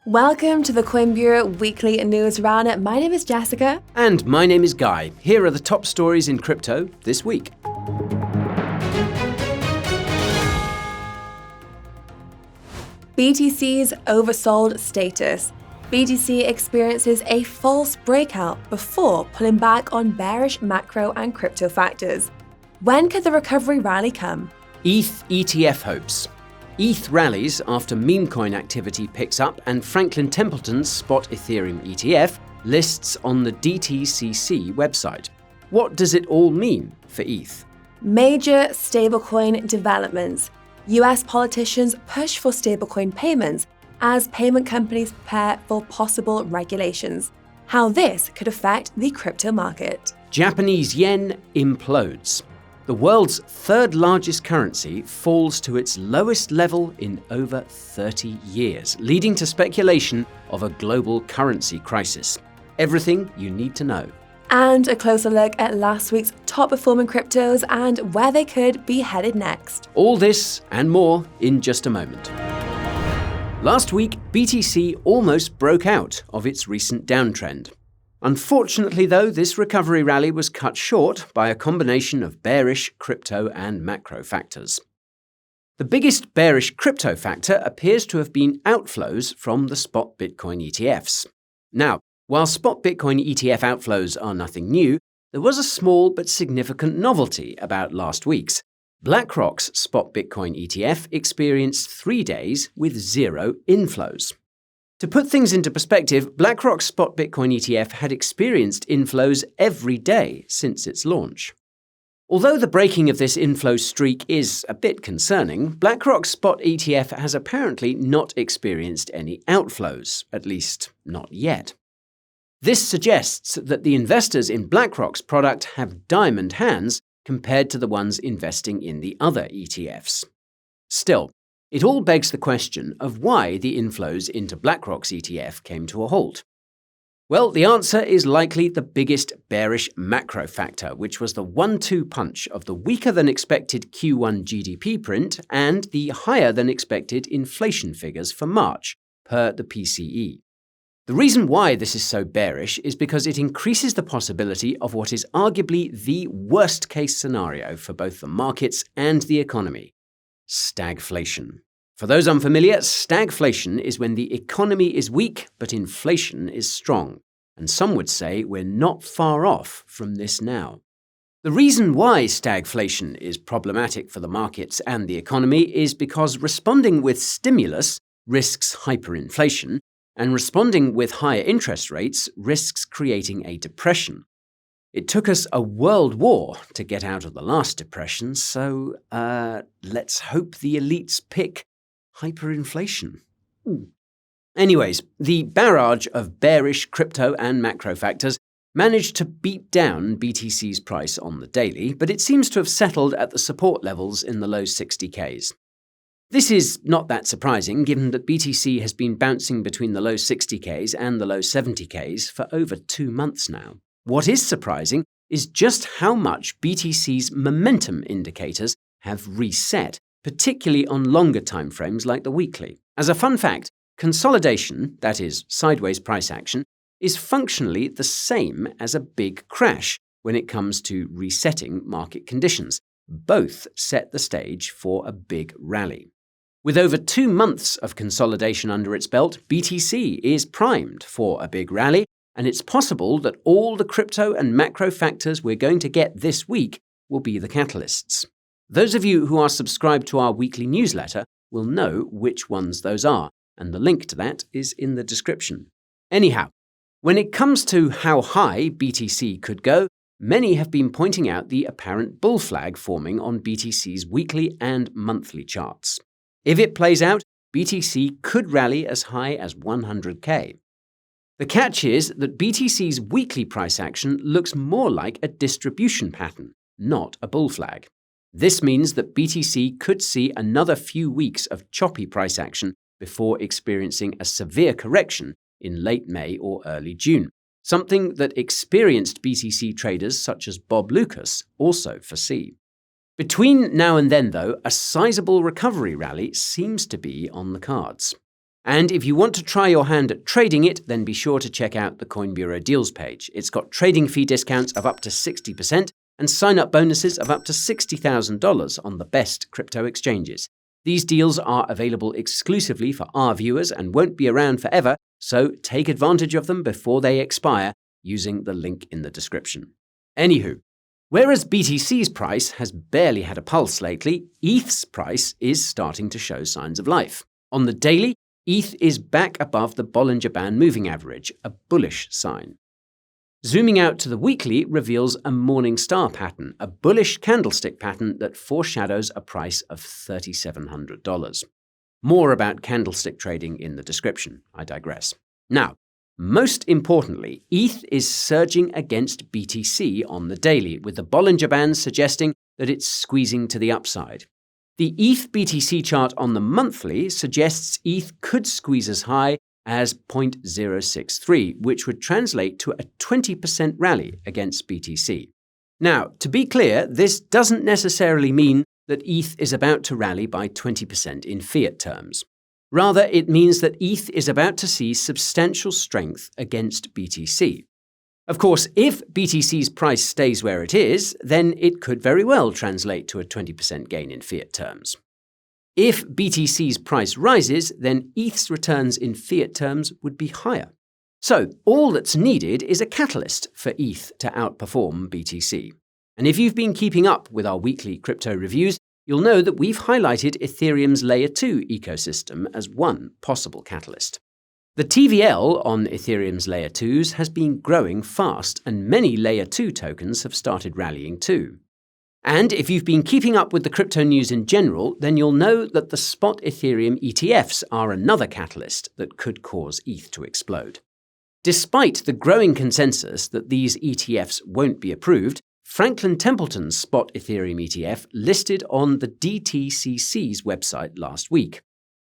Welcome to the Coin Bureau Weekly News Roundup. My name is Jessica. And my name is Guy. Here are the top stories in crypto this week. BTC's oversold status. BTC experiences a false breakout before pulling back on bearish macro and crypto factors. When could the recovery rally come? ETH ETF Hopes. ETH rallies after meme coin activity picks up and Franklin Templeton's spot Ethereum ETF lists on the DTCC website. What does it all mean for ETH? Major stablecoin developments. US politicians push for stablecoin payments as payment companies prepare for possible regulations. How this could affect the crypto market. Japanese yen implodes. The world's third largest currency falls to its lowest level in over 30 years, leading to speculation of a global currency crisis. Everything you need to know. And a closer look at last week's top performing cryptos and where they could be headed next. All this and more in just a moment. Last week, BTC almost broke out of its recent downtrend. Unfortunately, though, this recovery rally was cut short by a combination of bearish crypto and macro factors. The biggest bearish crypto factor appears to have been outflows from the spot Bitcoin ETFs. Now, while spot Bitcoin ETF outflows are nothing new, there was a small but significant novelty about last week's. BlackRock's spot Bitcoin ETF experienced 3 days with zero inflows. To put things into perspective, BlackRock's spot Bitcoin ETF had experienced inflows every day since its launch. Although the breaking of this inflow streak is a bit concerning, BlackRock's spot ETF has apparently not experienced any outflows, at least not yet. This suggests that the investors in BlackRock's product have diamond hands compared to the ones investing in the other ETFs. Still, it all begs the question of why the inflows into BlackRock's ETF came to a halt. Well, the answer is likely the biggest bearish macro factor, which was the 1-2 punch of the weaker-than-expected Q1 GDP print and the higher-than-expected inflation figures for March, per the PCE. The reason why this is so bearish is because it increases the possibility of what is arguably the worst-case scenario for both the markets and the economy: stagflation. For those unfamiliar, stagflation is when the economy is weak but inflation is strong, and some would say we're not far off from this now. The reason why stagflation is problematic for the markets and the economy is because responding with stimulus risks hyperinflation, and responding with higher interest rates risks creating a depression. It took us a world war to get out of the last depression, so let's hope the elites pick hyperinflation. Anyways, the barrage of bearish crypto and macro factors managed to beat down BTC's price on the daily, but it seems to have settled at the support levels in the low 60Ks. This is not that surprising, given that BTC has been bouncing between the low 60Ks and the low 70Ks for over 2 months now. What is surprising is just how much BTC's momentum indicators have reset, particularly on longer timeframes like the weekly. As a fun fact, consolidation, that is, sideways price action, is functionally the same as a big crash when it comes to resetting market conditions. Both set the stage for a big rally. With over 2 months of consolidation under its belt, BTC is primed for a big rally, and it's possible that all the crypto and macro factors we're going to get this week will be the catalysts. Those of you who are subscribed to our weekly newsletter will know which ones those are, and the link to that is in the description. Anyhow, when it comes to how high BTC could go, many have been pointing out the apparent bull flag forming on BTC's weekly and monthly charts. If it plays out, BTC could rally as high as 100K. The catch is that BTC's weekly price action looks more like a distribution pattern, not a bull flag. This means that BTC could see another few weeks of choppy price action before experiencing a severe correction in late May or early June, something that experienced BTC traders such as Bob Lucas also foresee. Between now and then, though, a sizable recovery rally seems to be on the cards. And if you want to try your hand at trading it, then be sure to check out the Coin Bureau deals page. It's got trading fee discounts of up to 60% and sign-up bonuses of up to $60,000 on the best crypto exchanges. These deals are available exclusively for our viewers and won't be around forever, so take advantage of them before they expire using the link in the description. Anywho, whereas BTC's price has barely had a pulse lately, ETH's price is starting to show signs of life. On the daily, ETH is back above the Bollinger Band moving average, a bullish sign. Zooming out to the weekly reveals a morning star pattern, a bullish candlestick pattern that foreshadows a price of $3,700. More about candlestick trading in the description. I digress. Now, most importantly, ETH is surging against BTC on the daily, with the Bollinger Band suggesting that it's squeezing to the upside. The ETH BTC chart on the monthly suggests ETH could squeeze as high as 0.063, which would translate to a 20% rally against BTC. Now, to be clear, this doesn't necessarily mean that ETH is about to rally by 20% in fiat terms. Rather, it means that ETH is about to see substantial strength against BTC. Of course, if BTC's price stays where it is, then it could very well translate to a 20% gain in fiat terms. If BTC's price rises, then ETH's returns in fiat terms would be higher. So, all that's needed is a catalyst for ETH to outperform BTC. And if you've been keeping up with our weekly crypto reviews, you'll know that we've highlighted Ethereum's Layer 2 ecosystem as one possible catalyst. The TVL on Ethereum's Layer 2s has been growing fast, and many Layer 2 tokens have started rallying too. And if you've been keeping up with the crypto news in general, then you'll know that the spot Ethereum ETFs are another catalyst that could cause ETH to explode. Despite the growing consensus that these ETFs won't be approved, Franklin Templeton's spot Ethereum ETF listed on the DTCC's website last week.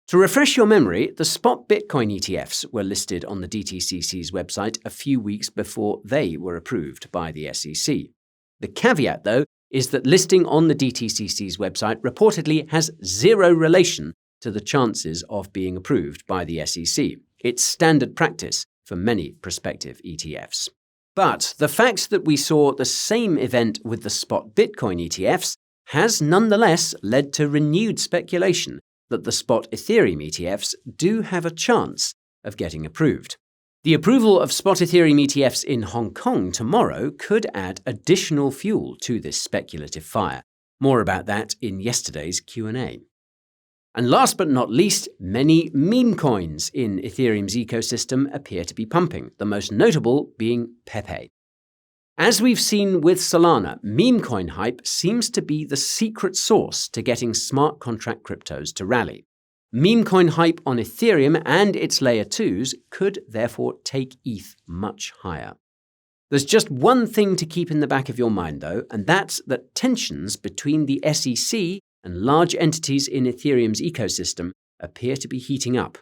To refresh your memory, the spot Bitcoin ETFs were listed on the DTCC's website a few weeks before they were approved by the SEC. The caveat, though, is that listing on the DTCC's website reportedly has zero relation to the chances of being approved by the SEC. It's standard practice for many prospective ETFs. But the fact that we saw the same event with the spot Bitcoin ETFs has nonetheless led to renewed speculation that the spot Ethereum ETFs do have a chance of getting approved. The approval of spot Ethereum ETFs in Hong Kong tomorrow could add additional fuel to this speculative fire. More about that in yesterday's Q&A. And last but not least, many meme coins in Ethereum's ecosystem appear to be pumping, the most notable being PEPE. As we've seen with Solana, meme coin hype seems to be the secret sauce to getting smart contract cryptos to rally. Meme coin hype on Ethereum and its Layer 2s could therefore take ETH much higher. There's just one thing to keep in the back of your mind, though, and that's that tensions between the SEC and large entities in Ethereum's ecosystem appear to be heating up.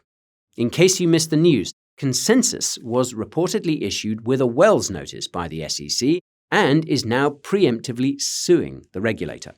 In case you missed the news, Consensus was reportedly issued with a Wells notice by the SEC and is now preemptively suing the regulator.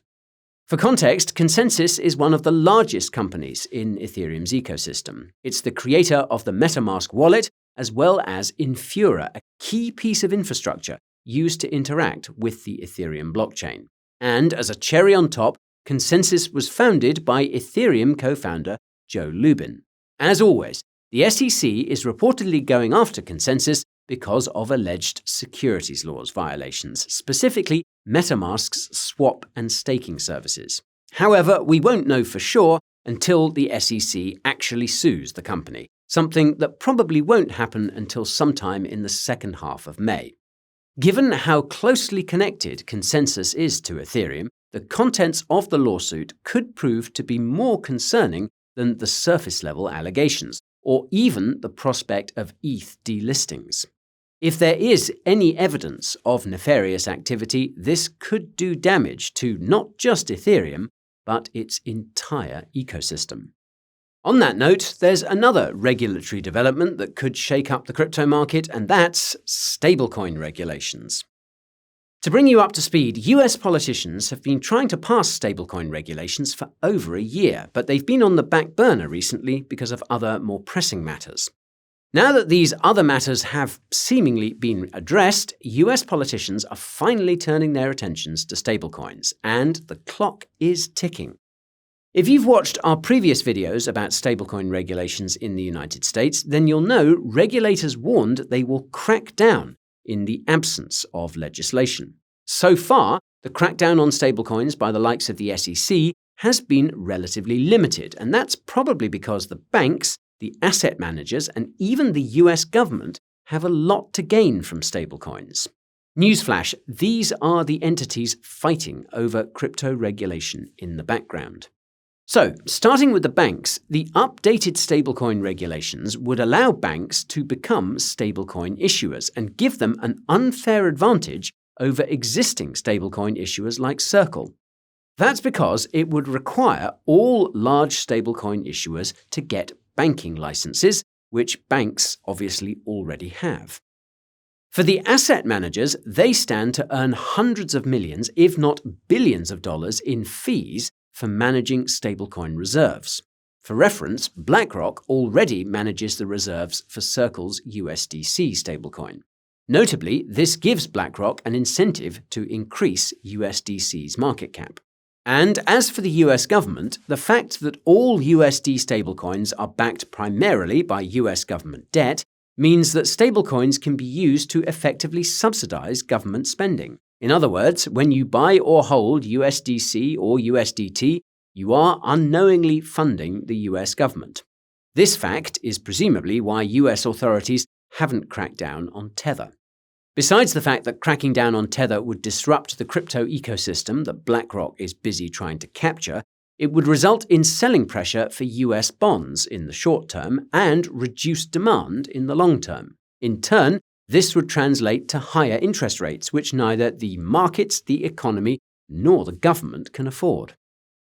For context, Consensus is one of the largest companies in Ethereum's ecosystem. It's the creator of the MetaMask wallet, as well as Infura, a key piece of infrastructure used to interact with the Ethereum blockchain. And as a cherry on top, Consensus was founded by Ethereum co-founder Joe Lubin. As always, the SEC is reportedly going after Consensus because of alleged securities laws violations, specifically MetaMask's swap and staking services. However, we won't know for sure until the SEC actually sues the company, something that probably won't happen until sometime in the second half of May. Given how closely connected Consensus is to Ethereum, the contents of the lawsuit could prove to be more concerning than the surface-level allegations, or even the prospect of ETH delistings. If there is any evidence of nefarious activity, this could do damage to not just Ethereum, but its entire ecosystem. On that note, there's another regulatory development that could shake up the crypto market, and that's stablecoin regulations. To bring you up to speed, US politicians have been trying to pass stablecoin regulations for over a year, but they've been on the back burner recently because of other more pressing matters. Now that these other matters have seemingly been addressed, US politicians are finally turning their attentions to stablecoins, and the clock is ticking. If you've watched our previous videos about stablecoin regulations in the United States, then you'll know regulators warned they will crack down in the absence of legislation. So far, the crackdown on stablecoins by the likes of the SEC has been relatively limited, and that's probably because the banks, the asset managers, and even the US government have a lot to gain from stablecoins. Newsflash, these are the entities fighting over crypto regulation in the background. So, starting with the banks, the updated stablecoin regulations would allow banks to become stablecoin issuers and give them an unfair advantage over existing stablecoin issuers like Circle. That's because it would require all large stablecoin issuers to get banking licenses, which banks obviously already have. For the asset managers, they stand to earn hundreds of millions, if not billions of dollars in fees for managing stablecoin reserves. For reference, BlackRock already manages the reserves for Circle's USDC stablecoin. Notably, this gives BlackRock an incentive to increase USDC's market cap. And as for the US government, the fact that all USD stablecoins are backed primarily by US government debt means that stablecoins can be used to effectively subsidize government spending. In other words, when you buy or hold USDC or USDT, you are unknowingly funding the US government. This fact is presumably why US authorities haven't cracked down on Tether. Besides the fact that cracking down on Tether would disrupt the crypto ecosystem that BlackRock is busy trying to capture, it would result in selling pressure for US bonds in the short term and reduced demand in the long term. In turn, this would translate to higher interest rates, which neither the markets, the economy, nor the government can afford.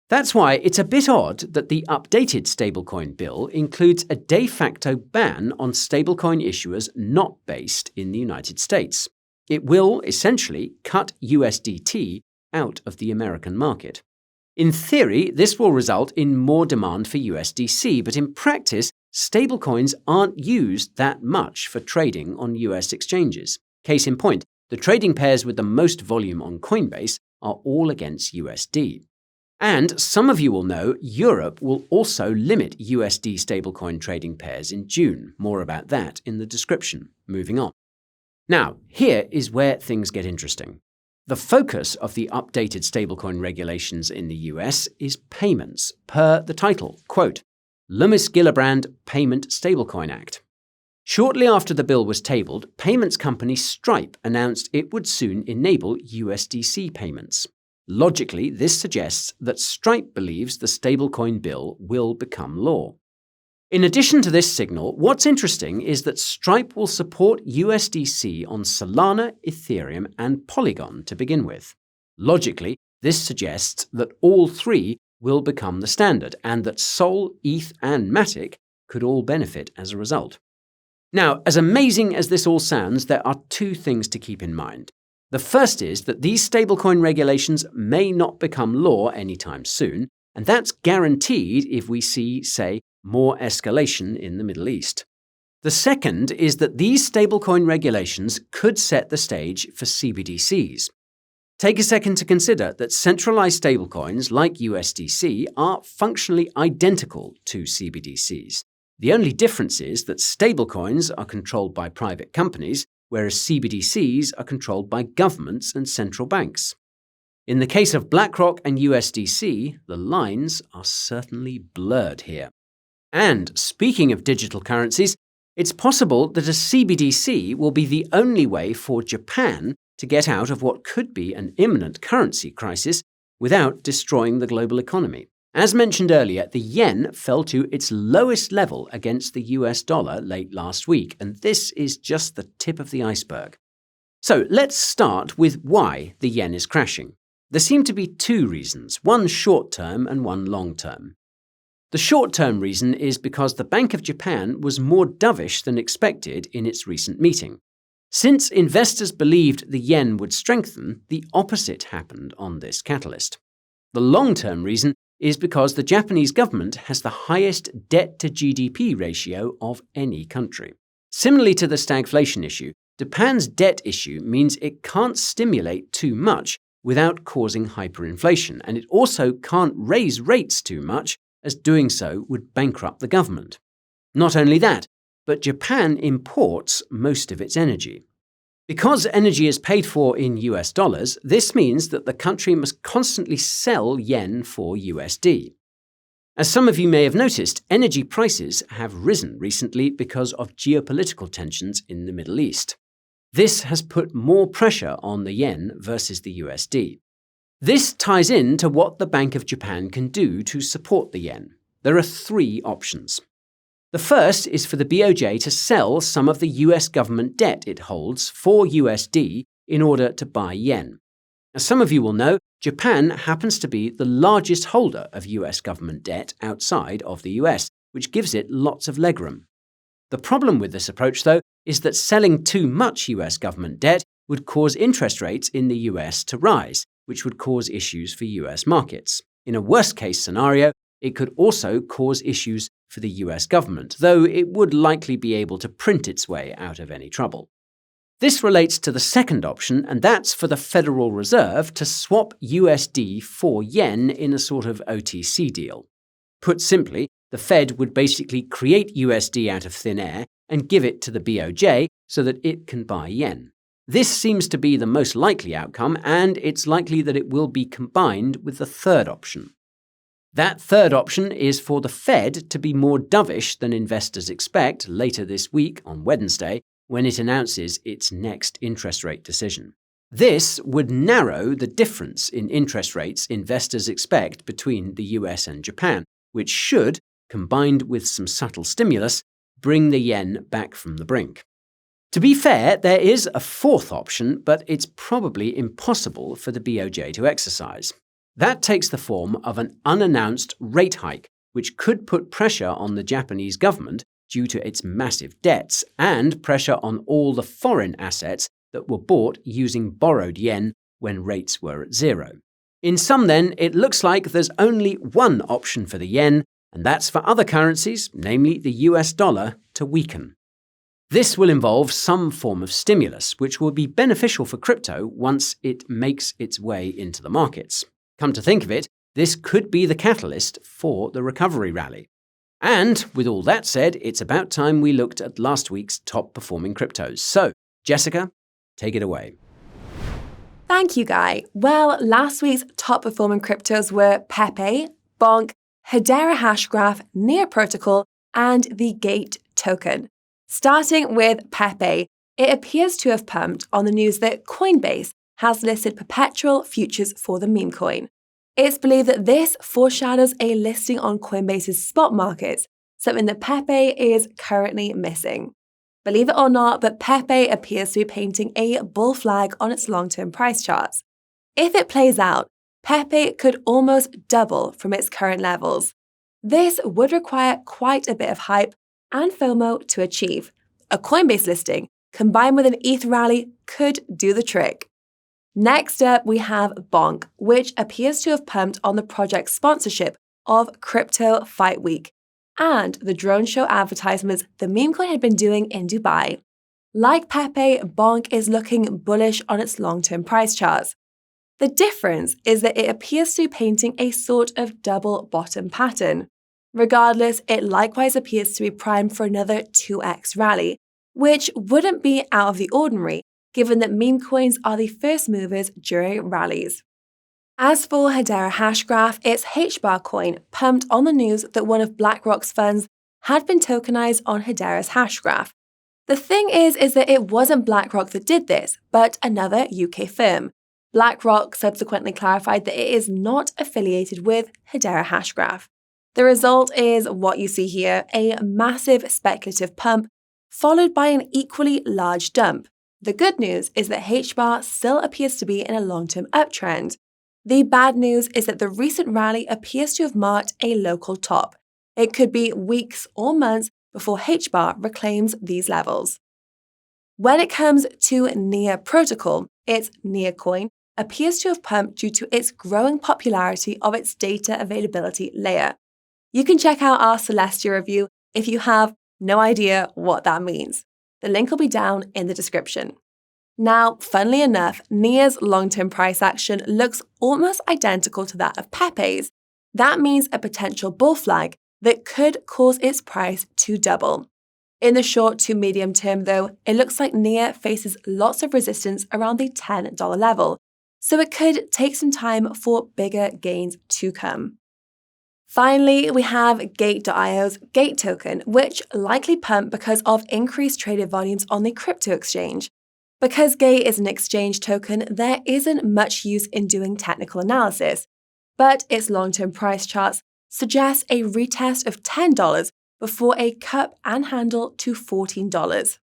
That's why it's a bit odd that the updated stablecoin bill includes a de facto ban on stablecoin issuers not based in the United States. It will essentially cut USDT out of the American market. In theory, this will result in more demand for USDC, but in practice, stablecoins aren't used that much for trading on US exchanges. Case in point, the trading pairs with the most volume on Coinbase are all against USD. And some of you will know Europe will also limit USD stablecoin trading pairs in June. More about that in the description. Moving on. Now, here is where things get interesting. The focus of the updated stablecoin regulations in the US is payments, per the title, quote, Loomis-Gillibrand Payment Stablecoin Act. Shortly after the bill was tabled, payments company Stripe announced it would soon enable USDC payments. Logically, this suggests that Stripe believes the stablecoin bill will become law. In addition to this signal, what's interesting is that Stripe will support USDC on Solana, Ethereum, and Polygon to begin with. Logically, this suggests that all three will become the standard, and that Sol, ETH, and Matic could all benefit as a result. Now, as amazing as this all sounds, there are two things to keep in mind. The first is that these stablecoin regulations may not become law anytime soon, and that's guaranteed if we see, say, more escalation in the Middle East. The second is that these stablecoin regulations could set the stage for CBDCs. Take a second to consider that centralized stablecoins like USDC are functionally identical to CBDCs. The only difference is that stablecoins are controlled by private companies, whereas CBDCs are controlled by governments and central banks. In the case of BlackRock and USDC, the lines are certainly blurred here. And speaking of digital currencies, it's possible that a CBDC will be the only way for Japan to get out of what could be an imminent currency crisis without destroying the global economy. As mentioned earlier, the yen fell to its lowest level against the US dollar late last week, and this is just the tip of the iceberg. So let's start with why the yen is crashing. There seem to be two reasons, one short-term and one long-term. The short-term reason is because the Bank of Japan was more dovish than expected in its recent meeting. Since investors believed the yen would strengthen, the opposite happened on this catalyst. The long-term reason is because the Japanese government has the highest debt-to-GDP ratio of any country. Similarly to the stagflation issue, Japan's debt issue means it can't stimulate too much without causing hyperinflation, and it also can't raise rates too much, as doing so would bankrupt the government. Not only that, but Japan imports most of its energy. Because energy is paid for in US dollars, this means that the country must constantly sell yen for USD. As some of you may have noticed, energy prices have risen recently because of geopolitical tensions in the Middle East. This has put more pressure on the yen versus the USD. This ties in to what the Bank of Japan can do to support the yen. There are three options. The first is for the BOJ to sell some of the US government debt it holds for USD in order to buy yen. As some of you will know, Japan happens to be the largest holder of US government debt outside of the US, which gives it lots of legroom. The problem with this approach, though, is that selling too much US government debt would cause interest rates in the US to rise, which would cause issues for US markets. In a worst-case scenario, it could also cause issues for the US government, though it would likely be able to print its way out of any trouble. This relates to the second option, and that's for the Federal Reserve to swap USD for yen in a sort of OTC deal. Put simply, the Fed would basically create USD out of thin air and give it to the BOJ so that it can buy yen. This seems to be the most likely outcome, and it's likely that it will be combined with the third option. That third option is for the Fed to be more dovish than investors expect later this week on Wednesday when it announces its next interest rate decision. This would narrow the difference in interest rates investors expect between the US and Japan, which should, combined with some subtle stimulus, bring the yen back from the brink. To be fair, there is a fourth option, but it's probably impossible for the BOJ to exercise. That takes the form of an unannounced rate hike, which could put pressure on the Japanese government due to its massive debts and pressure on all the foreign assets that were bought using borrowed yen when rates were at zero. In sum then, it looks like there's only one option for the yen, and that's for other currencies, namely the US dollar, to weaken. This will involve some form of stimulus, which will be beneficial for crypto once it makes its way into the markets. Come to think of it, this could be the catalyst for the recovery rally. And with all that said, it's about time we looked at last week's top-performing cryptos. So, Jessica, take it away. Thank you, Guy. Well, last week's top-performing cryptos were PEPE, Bonk, Hedera Hashgraph, Near Protocol, and the Gate token. Starting with PEPE, it appears to have pumped on the news that Coinbase has listed perpetual futures for the meme coin. It's believed that this foreshadows a listing on Coinbase's spot markets, something that PEPE is currently missing. Believe it or not, but PEPE appears to be painting a bull flag on its long-term price charts. If it plays out, PEPE could almost double from its current levels. This would require quite a bit of hype and FOMO to achieve. A Coinbase listing combined with an ETH rally could do the trick. Next up, we have Bonk, which appears to have pumped on the project's sponsorship of Crypto Fight Week and the drone show advertisements the meme coin had been doing in Dubai. Like PEPE, Bonk is looking bullish on its long-term price charts. The difference is that it appears to be painting a sort of double bottom pattern. Regardless, it likewise appears to be primed for another 2x rally, which wouldn't be out of the ordinary given that meme coins are the first movers during rallies. As for Hedera Hashgraph, its HBAR coin pumped on the news that one of BlackRock's funds had been tokenized on Hedera's Hashgraph. The thing is that it wasn't BlackRock that did this, but another UK firm. BlackRock subsequently clarified that it is not affiliated with Hedera Hashgraph. The result is what you see here, a massive speculative pump, followed by an equally large dump. The good news is that HBAR still appears to be in a long-term uptrend. The bad news is that the recent rally appears to have marked a local top. It could be weeks or months before HBAR reclaims these levels. When it comes to NEAR protocol, its NEAR coin appears to have pumped due to its growing popularity of its data availability layer. You can check out our Celestia review if you have no idea what that means. The link will be down in the description. Now, funnily enough, NEAR's long-term price action looks almost identical to that of PEPE's. That means a potential bull flag that could cause its price to double. In the short to medium term, though, it looks like NEAR faces lots of resistance around the $10 level, so it could take some time for bigger gains to come. Finally, we have Gate.io's Gate token, which likely pumped because of increased traded volumes on the crypto exchange. Because Gate is an exchange token, there isn't much use in doing technical analysis, but its long-term price charts suggest a retest of $10 before a cup and handle to $14.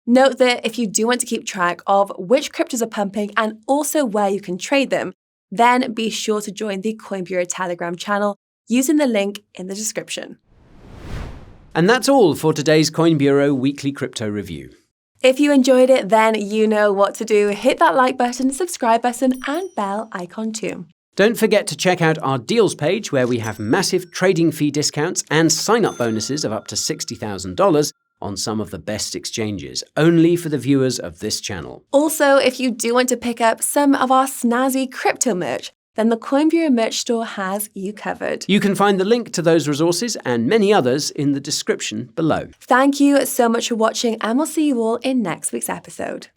Note that if you do want to keep track of which cryptos are pumping and also where you can trade them, then be sure to join the Coin Bureau Telegram channel using the link in the description. And that's all for today's Coin Bureau Weekly Crypto Review. If you enjoyed it, then you know what to do. Hit that like button, subscribe button, and bell icon too. Don't forget to check out our deals page where we have massive trading fee discounts and sign-up bonuses of up to $60,000 on some of the best exchanges, only for the viewers of this channel. Also, if you do want to pick up some of our snazzy crypto merch, then the Coin Bureau merch store has you covered. You can find the link to those resources and many others in the description below. Thank you so much for watching, and we'll see you all in next week's episode.